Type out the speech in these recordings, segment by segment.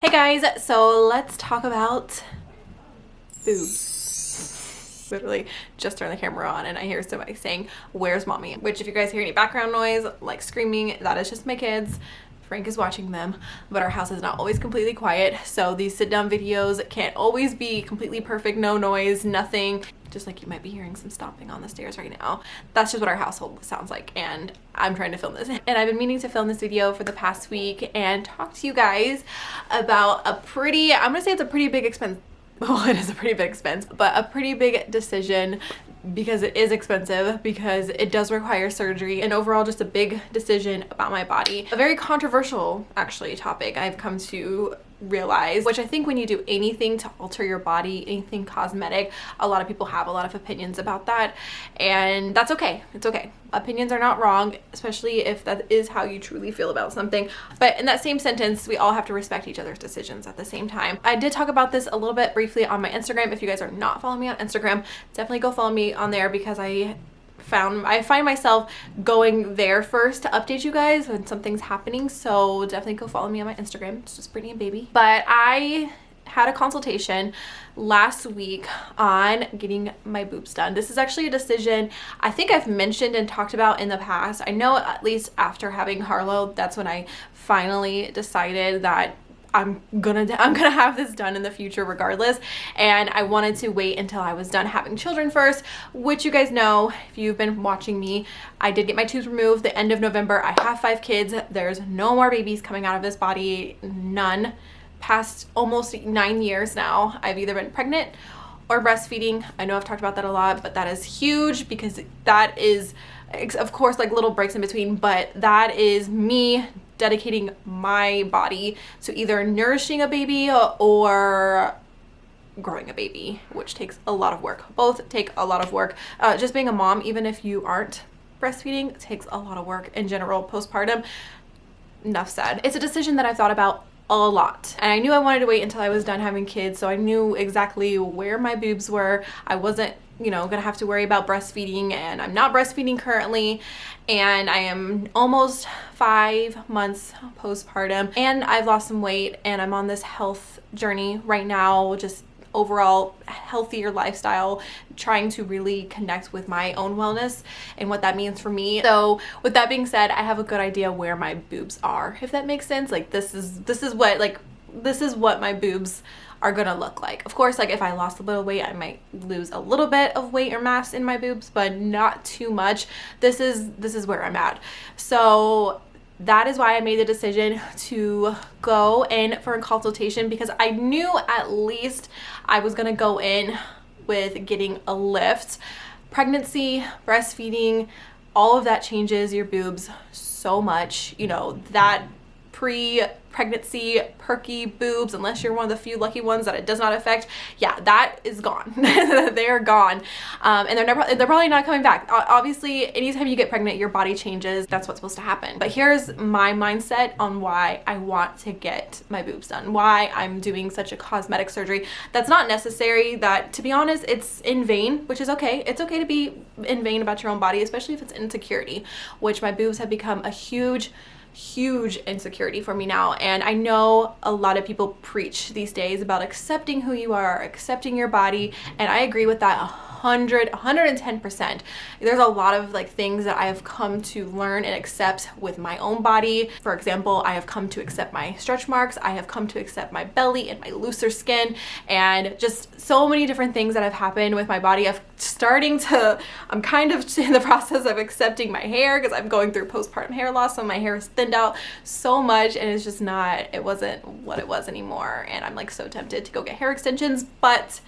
Hey guys, so let's talk about boobs. Literally just turned the camera on and I hear somebody saying, "Where's mommy?" Which if you guys hear any background noise, like screaming, that is just my kids. Frank is watching them, but our house is not always completely quiet, so these sit down videos can't always be completely perfect, no noise, nothing. Just like you might be hearing some stomping on the stairs right now. That's just what our household sounds like, and I'm trying to film this. And I've been meaning to film this video for the past week and talk to you guys about I'm gonna say it's a pretty big expense. Well, it is a pretty big expense, but a pretty big decision because it is expensive, because it does require surgery, and overall just a big decision about my body. A very controversial, actually, topic I've come to realize, which I think when you do anything to alter your body, anything cosmetic, a lot of people have a lot of opinions about that, and that's okay. It's okay. Opinions are not wrong, especially if that is how you truly feel about something. But in that same sentence, we all have to respect each other's decisions at the same time. I did talk about this a little bit briefly on my Instagram. If you guys are not following me on Instagram, definitely go follow me on there, because I find myself going there first to update you guys when something's happening. So definitely go follow me on my Instagram. It's just Britney and Baby. But I had a consultation last week on getting my boobs done. This is actually a decision I think I've mentioned and talked about in the past. I know at least after having Harlow, that's when I finally decided that I'm gonna have this done in the future regardless, and I wanted to wait until I was done having children first, which you guys know if you've been watching me. I did get my tubes removed the end of November. I have 5 kids. There's no more babies coming out of this body, none. Past almost 9 years now, I've either been pregnant or breastfeeding. I know I've talked about that a lot, but that is huge, because that is, of course, like little breaks in between, but that is me dedicating my body to either nourishing a baby or growing a baby, which takes a lot of work. Both take a lot of work. Just being a mom, even if you aren't breastfeeding, takes a lot of work in general postpartum. Enough said. It's a decision that I've thought about a lot, and I knew I wanted to wait until I was done having kids, so I knew exactly where my boobs were. I wasn't, gonna have to worry about breastfeeding, and I'm not breastfeeding currently, and I am almost 5 months postpartum, and I've lost some weight, and I'm on this health journey right now, just overall healthier lifestyle, trying to really connect with my own wellness and what that means for me. So with that being said, I have a good idea where my boobs are, if that makes sense. Like this is what my boobs are gonna look like. Of course, like if I lost a little weight, I might lose a little bit of weight or mass in my boobs, but not too much. This is where I'm at. So that is why I made the decision to go in for a consultation, because I knew at least I was gonna go in with getting a lift. Pregnancy, breastfeeding, all of that changes your boobs so much. That pre-pregnancy perky boobs, unless you're one of the few lucky ones that it does not affect, yeah, that is gone. They're gone, and they're probably not coming back. Obviously, anytime you get pregnant, your body changes. That's what's supposed to happen. But here's my mindset on why I want to get my boobs done, why I'm doing such a cosmetic surgery that's not necessary, that, to be honest, it's in vain, which is okay. It's okay to be in vain about your own body, especially if it's insecurity, which my boobs have become a huge insecurity for me now. And I know a lot of people preach these days about accepting who you are, accepting your body, and I agree with that 110%. There's a lot of things that I have come to learn and accept with my own body. For example, I have come to accept my stretch marks. I have come to accept my belly and my looser skin, and just so many different things that have happened with my body. I'm kind of in the process of accepting my hair, because I'm going through postpartum hair loss, so my hair is thinned out so much, and it's just not, it wasn't what it was anymore. And I'm so tempted to go get hair extensions, but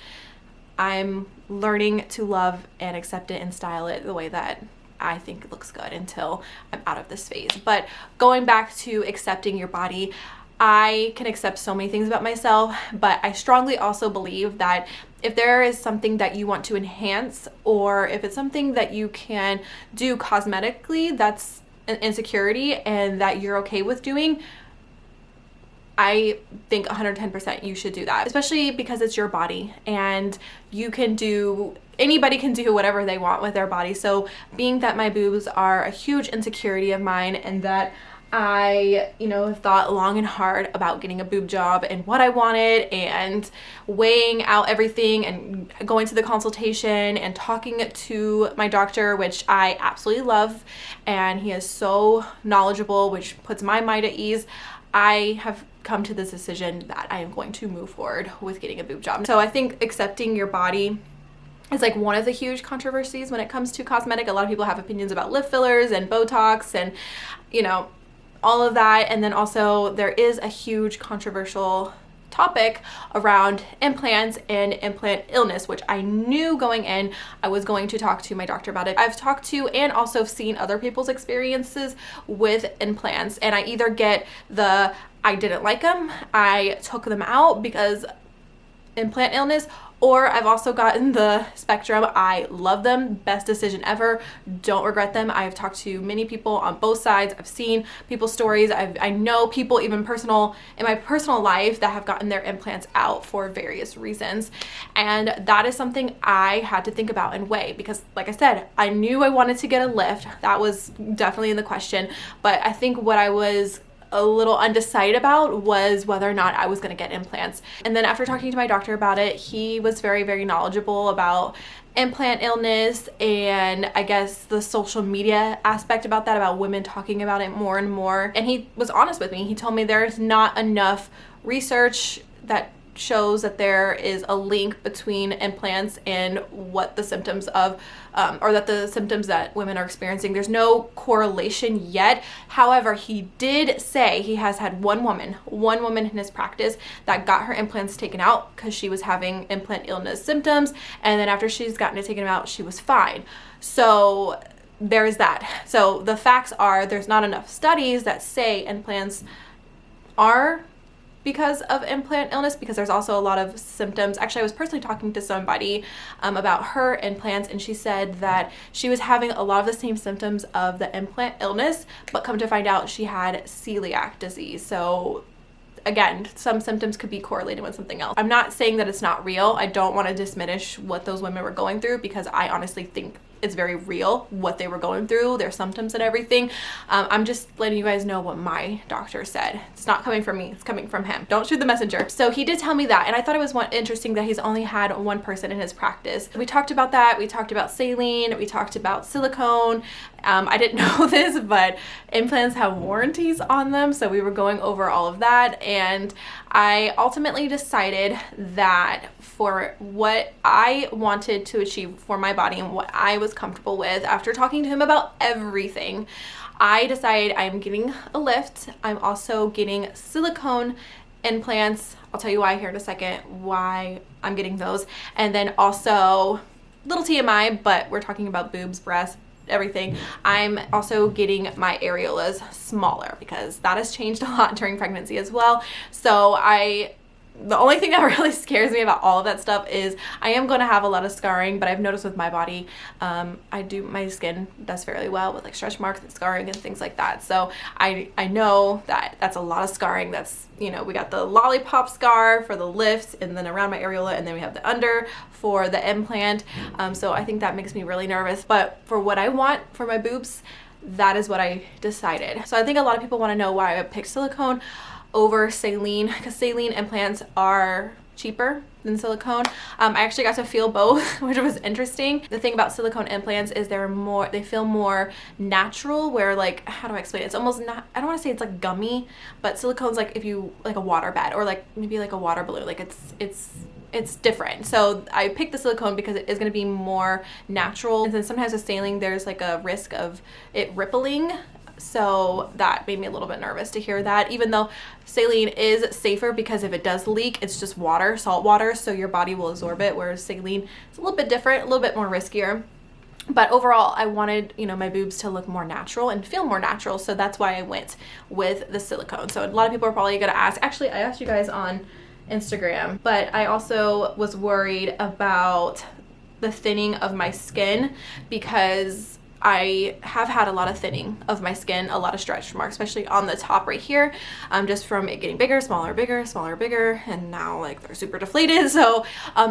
I'm learning to love and accept it and style it the way that I think it looks good until I'm out of this phase. But going back to accepting your body, I can accept so many things about myself, but I strongly also believe that if there is something that you want to enhance, or if it's something that you can do cosmetically that's an insecurity and that you're okay with doing, I think 110% you should do that, especially because it's your body, and anybody can do whatever they want with their body. So being that my boobs are a huge insecurity of mine, and that I, have thought long and hard about getting a boob job and what I wanted, and weighing out everything and going to the consultation and talking to my doctor, which I absolutely love, and he is so knowledgeable, which puts my mind at ease. I have come to this decision that I am going to move forward with getting a boob job. So I think accepting your body is like one of the huge controversies when it comes to cosmetic. A lot of people have opinions about lip fillers and Botox and, all of that. And then also there is a huge controversial topic around implants and implant illness, which I knew going in I was going to talk to my doctor about it. I've talked to and also seen other people's experiences with implants, and I either get the I didn't like them, I took them out because implant illness, or I've also gotten the spectrum, I love them, best decision ever, don't regret them. I've talked to many people on both sides. I've seen people's stories. I know people even in my personal life that have gotten their implants out for various reasons. And that is something I had to think about and weigh, because like I said, I knew I wanted to get a lift. That was definitely in the question. But I think what I was a little undecided about was whether or not I was going to get implants. And then after talking to my doctor about it, he was very, very knowledgeable about implant illness and I guess the social media aspect about that, about women talking about it more and more. And he was honest with me. He told me there's not enough research that shows that there is a link between implants and what the symptoms of or that the symptoms that women are experiencing. There's no correlation yet. However, he did say he has had one woman in his practice that got her implants taken out because she was having implant illness symptoms, and then after she's gotten it taken out, she was fine. So there's that. So the facts are there's not enough studies that say implants are because of implant illness, because there's also a lot of symptoms. Actually, I was personally talking to somebody about her implants, and she said that she was having a lot of the same symptoms of the implant illness, but come to find out she had celiac disease. So again, some symptoms could be correlated with something else. I'm not saying that it's not real. I don't want to diminish what those women were going through, because I honestly think it's very real what they were going through, their symptoms and everything. I'm just letting you guys know what my doctor said. It's not coming from me, it's coming from him. Don't shoot the messenger. So he did tell me that, and I thought it was interesting that he's only had one person in his practice. We talked about that. We talked about Saline. We talked about Silicone. I didn't know this, but implants have warranties on them, so we were going over all of that, and I ultimately decided that for what I wanted to achieve for my body and what I was comfortable with, after talking to him about everything, I decided I'm getting a lift. I'm also getting silicone implants. I'll tell you why here in a second, why I'm getting those. And then also, little TMI, but we're talking about boobs, breasts, everything. I'm also getting my areolas smaller because that has changed a lot during pregnancy as well. So the only thing that really scares me about all of that stuff is I am going to have a lot of scarring, but I've noticed with my body, my skin does fairly well with like stretch marks and scarring and things like that. So I know that that's a lot of scarring. That's, we got the lollipop scar for the lift, and then around my areola, and then we have the under for the implant. So I think that makes me really nervous. But for what I want for my boobs, that is what I decided. So I think a lot of people want to know why I picked silicone over Saline, because Saline implants are cheaper than silicone. I actually got to feel both, which was interesting. The thing about silicone implants is they feel more natural, where like, how do I explain it? It's almost not, I don't want to say it's like gummy, but silicone's like like a water bed, or like maybe like a water balloon. Like it's different. So I picked the silicone because it is going to be more natural. And then sometimes with saline, there's like a risk of it rippling. So that made me a little bit nervous to hear that, even though saline is safer because if it does leak, it's just water, salt water, so your body will absorb it, whereas saline is a little bit different, a little bit more riskier. But overall, I wanted, my boobs to look more natural and feel more natural, so that's why I went with the silicone. So a lot of people are probably going to ask, actually, I asked you guys on Instagram, but I also was worried about the thinning of my skin, because I have had a lot of thinning of my skin, a lot of stretch marks, especially on the top right here, just from it getting bigger, smaller, bigger, smaller, bigger, and now like they're super deflated. So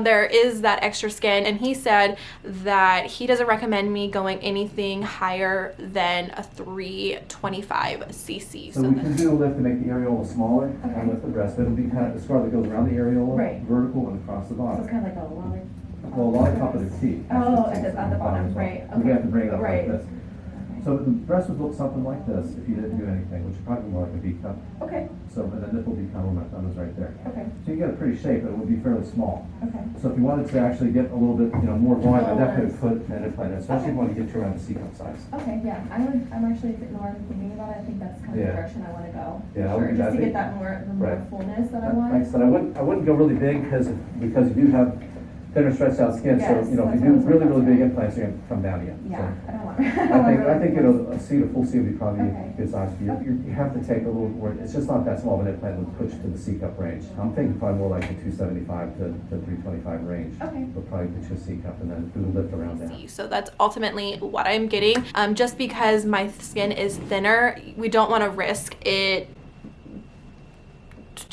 there is that extra skin, and he said that he doesn't recommend me going anything higher than a 325 cc. So we can do a lift to make the areola smaller and lift the breast. It'll be kind of the scar that goes around the areola, vertical and across the So bottom. it's kind of like a lollipop. Well, lollipop of the teeth. Oh, at the bottom, right. Okay. We have to bring it up Right. like this. So the breast would look something like this if you didn't do anything, which is probably more like a V cup. Okay. So, and the nipple would become where my thumb is right there. Okay. So you get a pretty shape, but it would be fairly small. Okay. So if you wanted to actually get a little bit, more volume, I definitely would put an implant in, especially if you want to get you around the C-cup size. Okay, yeah. I'm actually more thinking about it. I think that's kind of the direction I want to go. Yeah, I Sure, would do just that. to get that more fullness that I want. Like I said, I wouldn't go really big because you do have thinner stretched out skin. Yes, So if you that's do what I was really about big to- implants, you're gonna come down again. Yeah, So I don't want. I think a full C would be probably Okay. a good size for you. You have to take a little more. It's just not that small of an implant would push to the C cup range. I'm thinking probably more like the 275 to 325 range. Okay. But probably put your C cup and then do the lift around that. So that's ultimately what I'm getting. Just because my skin is thinner, we don't want to risk it.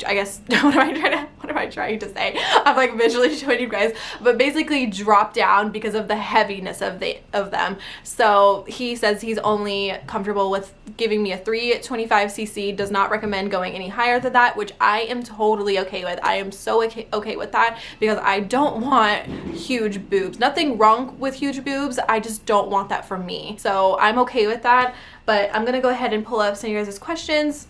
I guess what am I trying to say? I'm like visually showing you guys, but basically drop down because of the heaviness of them. So he says he's only comfortable with giving me a 325 cc, does not recommend going any higher than that, which I am totally okay with. I am so okay with that because I don't want huge boobs. Nothing wrong with huge boobs, I just don't want that for me. So I'm okay with that, but I'm gonna go ahead and pull up some of you guys' questions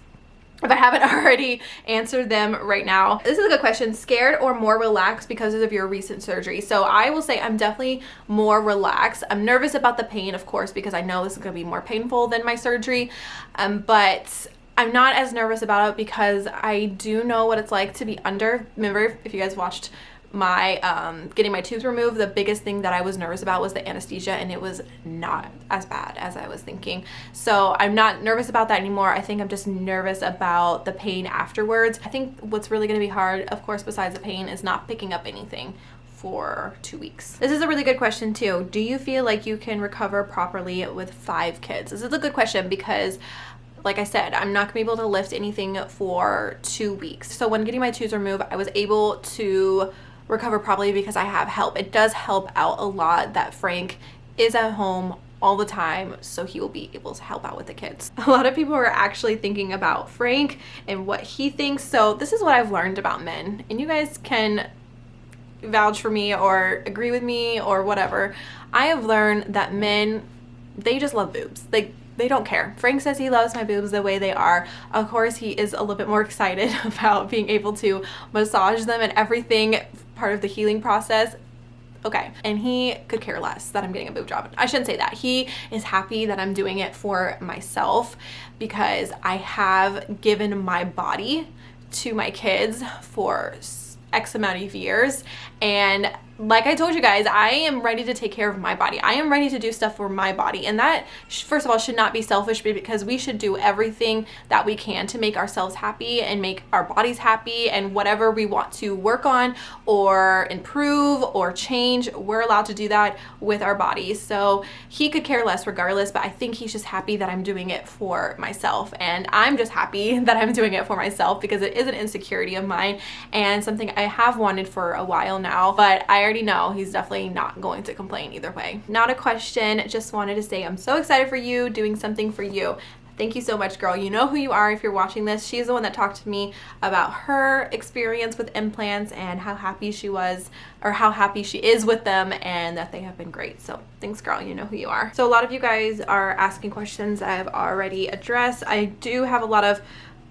if I haven't already answered them right now. This is a good question. Scared or more relaxed because of your recent surgery? So I will say I'm definitely more relaxed. I'm nervous about the pain, of course, because I know this is going to be more painful than my surgery. But I'm not as nervous about it because I do know what it's like to be under. Remember, if you guys watched my getting my tooth removed, the biggest thing that I was nervous about was the anesthesia, and it was not as bad as I was thinking. So I'm not nervous about that anymore. I think I'm just nervous about the pain afterwards. I think what's really going to be hard, of course, besides the pain, is not picking up anything for 2 weeks. This is a really good question too. Do you feel like you can recover properly with 5 kids? This is a good question because, like I said, I'm not gonna be able to lift anything for 2 weeks. So when getting my tooth removed, I was able to recover properly because I have help. It does help out a lot that Frank is at home all the time, so he will be able to help out with the kids. A lot of people are actually thinking about Frank and what he thinks. So this is what I've learned about men, and you guys can vouch for me or agree with me or whatever. I have learned that men, they just love boobs. They don't care. Frank says he loves my boobs the way they are. Of course, he is a little bit more excited about being able to massage them and everything, part of the healing process. Okay, and he could care less that I'm getting a boob job. I shouldn't say that. He is happy that I'm doing it for myself because I have given my body to my kids for X amount of years, and like I told you guys, I am ready to take care of my body. I am ready to do stuff for my body. And that, first of all, should not be selfish, because we should do everything that we can to make ourselves happy and make our bodies happy, and whatever we want to work on or improve or change, we're allowed to do that with our bodies. So he could care less regardless, but I think he's just happy that I'm doing it for myself. And I'm just happy that I'm doing it for myself because it is an insecurity of mine and something I have wanted for a while now, but I already know he's definitely not going to complain either way. Not a question, just wanted to say I'm so excited for you, doing something for you. Thank you so much, girl. You know who you are if you're watching this. She's the one that talked to me about her experience with implants and how happy she was, or how happy she is with them, and that they have been great. So thanks, girl. You know who you are. So a lot of you guys are asking questions I've already addressed. I do have a lot of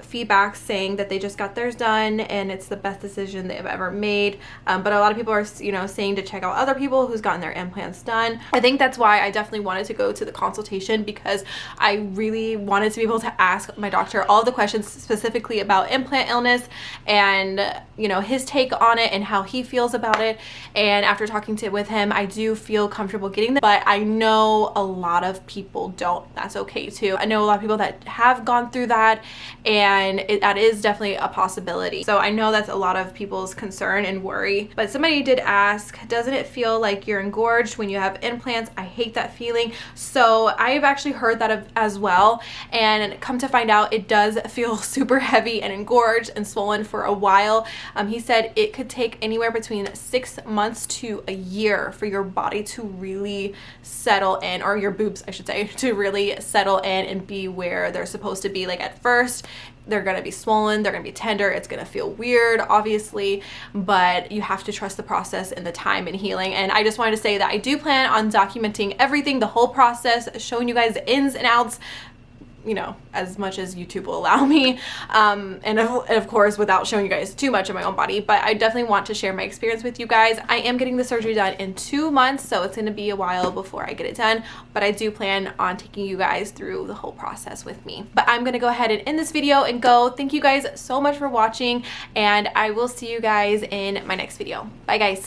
feedback saying that they just got theirs done and it's the best decision they've ever made, but a lot of people are saying to check out other people who's gotten their implants done. I think that's why I definitely wanted to go to the consultation, because I really wanted to be able to ask my doctor all the questions specifically about implant illness and his take on it and how he feels about it. And after talking with him, I do feel comfortable getting them, but I know a lot of people don't. That's okay too. I know a lot of people that have gone through that, and and that is definitely a possibility. So I know that's a lot of people's concern and worry, but somebody did ask, doesn't it feel like you're engorged when you have implants? I hate that feeling. So I've actually heard that as well, and come to find out, it does feel super heavy and engorged and swollen for a while. He said it could take anywhere between 6 months to a year for your body to really settle in, or your boobs I should say, to really settle in and be where they're supposed to be. Like at first they're gonna be swollen, they're gonna be tender, it's gonna feel weird obviously, but you have to trust the process and the time and healing. And I just wanted to say that I do plan on documenting everything, the whole process, showing you guys the ins and outs, you know, as much as YouTube will allow me, and of course without showing you guys too much of my own body. But I definitely want to share my experience with you guys. I am getting the surgery done in 2 months, so it's going to be a while before I get it done, but I do plan on taking you guys through the whole process with me. But I'm going to go ahead and end this video and go. Thank you guys so much for watching, and I will see you guys in my next video. Bye guys.